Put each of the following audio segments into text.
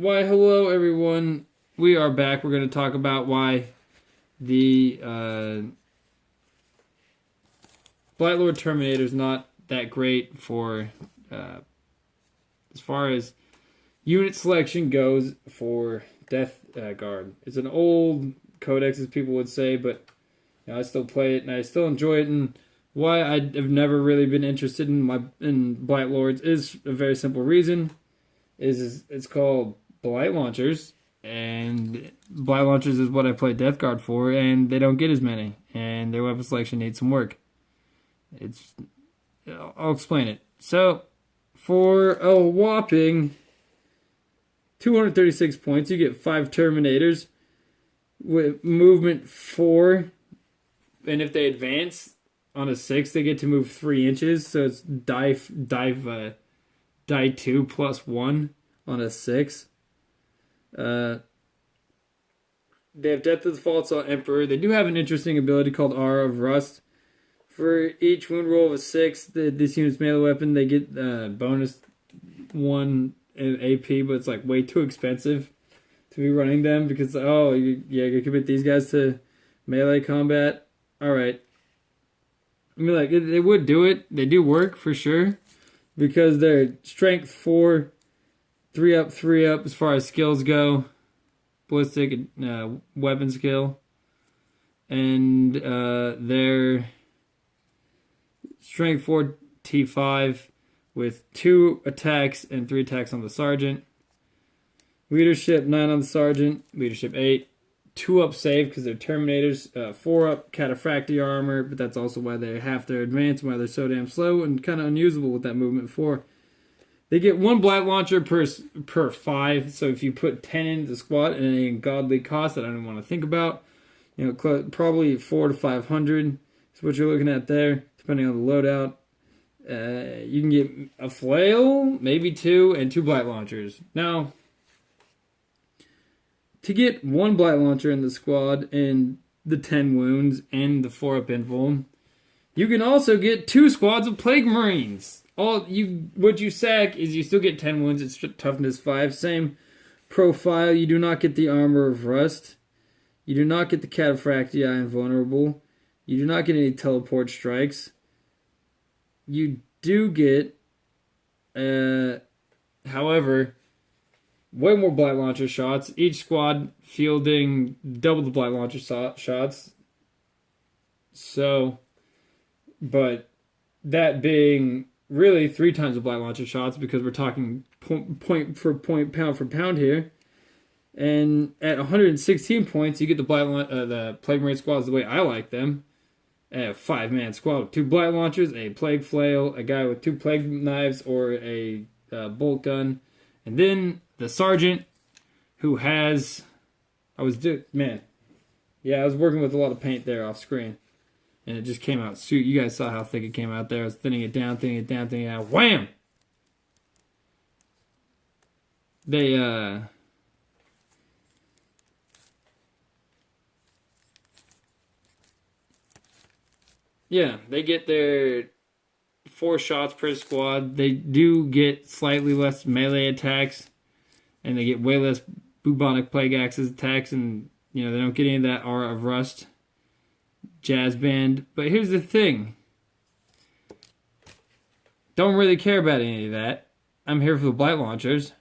Why, hello everyone. We are back. We're going to talk about why the Blightlord Terminator is not that great for as far as unit selection goes for Death Guard. It's an old codex, as people would say, but I still play it and I still enjoy it. And why I've never really been interested in Blight Lords is a very simple reason. Is it's called Blight Launchers, and Blight Launchers is what I play Death Guard for, and they don't get as many, and their weapon selection needs some work. I'll explain it. So, for a whopping 236 points, you get 5 Terminators with movement 4, and if they advance on a 6, they get to move 3 inches, so it's die 2 plus 1 on a 6. They have Death of the False Emperor. They do have an interesting ability called Aura of Rust. For each wound roll of a 6, this unit's melee weapon, they get bonus 1 AP, but it's like way too expensive to be running them because, you commit these guys to melee combat. Alright. I mean, like, they would do it. They do work for sure. Because they're strength 4, 3 up, 3 up as far as skills go. Ballistic weapon skill. And they're strength 4, T5 with 2 attacks and 3 attacks on the sergeant. Leadership 9 on the sergeant. Leadership 8. 2 up save because they're Terminators. 4 up cataphractii armor, but that's also why they have their advance and why they're so damn slow and kind of unusable with that movement 4. They get 1 Blight Launcher per 5, so if you put 10 into the squad at an ungodly cost that I don't want to think about, probably 400 to 500 is what you're looking at there, depending on the loadout. You can get a flail, maybe 2, and 2 Blight Launchers. Now, to get 1 Blight Launcher in the squad and the 10 wounds and the 4-up invuln, you can also get 2 squads of Plague Marines. What you sack is you still get 10 wounds. It's toughness 5. Same profile. You do not get the Armor of Rust. You do not get the Cataphractii Invulnerable. You do not get any teleport strikes. You do get, however, way more Blight Launcher shots. Each squad fielding double the Blight Launcher shots. So, but that being really 3 times the Blight Launcher shots because we're talking point for point, pound for pound here. And at 116 points, you get the Plague Marine squads the way I like them. A 5-man squad with 2 Blight Launchers, a Plague Flail, a guy with 2 Plague Knives, or a bolt gun. And then the sergeant, who has, I was working with a lot of paint there off screen, and it just came out. You guys saw how thick it came out there. I was thinning it down, wham! They they get their 4 shots per squad. They do get slightly less melee attacks, and they get way less bubonic plague axes attacks, and they don't get any of that Aura of Rust jazz band. But here's the thing. Don't really care about any of that. I'm here for the Blight Launchers.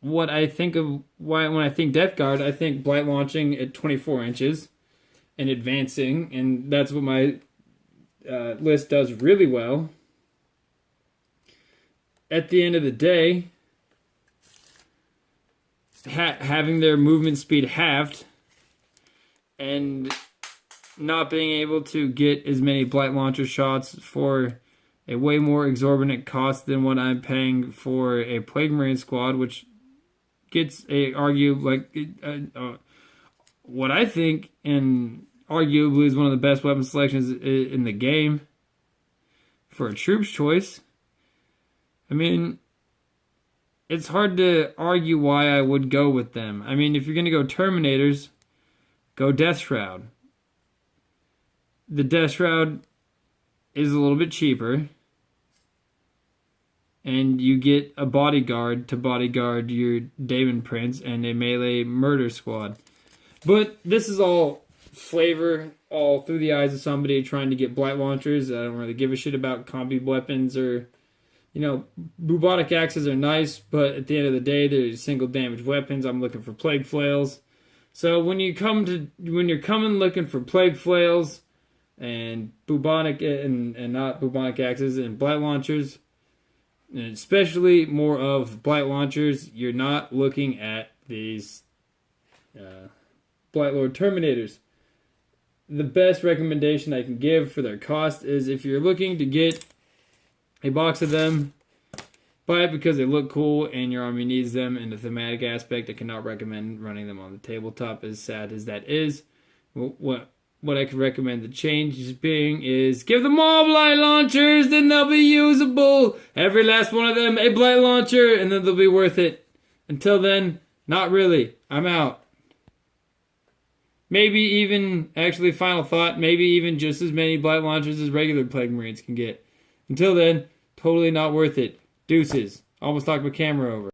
What I think of when I think Death Guard, I think Blight launching at 24 inches and advancing, and that's what my list does really well. At the end of the day, having their movement speed halved and not being able to get as many Blight Launcher shots for a way more exorbitant cost than what I'm paying for a Plague Marine squad, which gets what I think and arguably is one of the best weapon selections in the game for a troops choice. I mean, it's hard to argue why I would go with them. I mean, if you're going to go Terminators, go Death Shroud. The Death Shroud is a little bit cheaper. and you get a bodyguard to bodyguard your Daemon Prince and a melee murder squad. But this is all flavor, all through the eyes of somebody trying to get Blight Launchers. I don't really give a shit about combi weapons or, bubonic axes are nice, but at the end of the day, they're single damage weapons. I'm looking for plague flails. So when you're coming looking for plague flails and bubonic and not bubonic axes and Blight Launchers, and especially more of Blight Launchers, you're not looking at these Blightlord Terminators. The best recommendation I can give for their cost is if you're looking to get a box of them, buy it because they look cool and your army needs them. In the thematic aspect, I cannot recommend running them on the tabletop, as sad as that is. What I could recommend the changes being is give them all Blight Launchers, then they'll be usable. Every last one of them a Blight Launcher, and then they'll be worth it. Until then, not really. I'm out. Maybe even, actually, final thought, maybe even just as many Blight Launchers as regular Plague Marines can get. Until then, totally not worth it. Deuces. Almost knocked my camera over.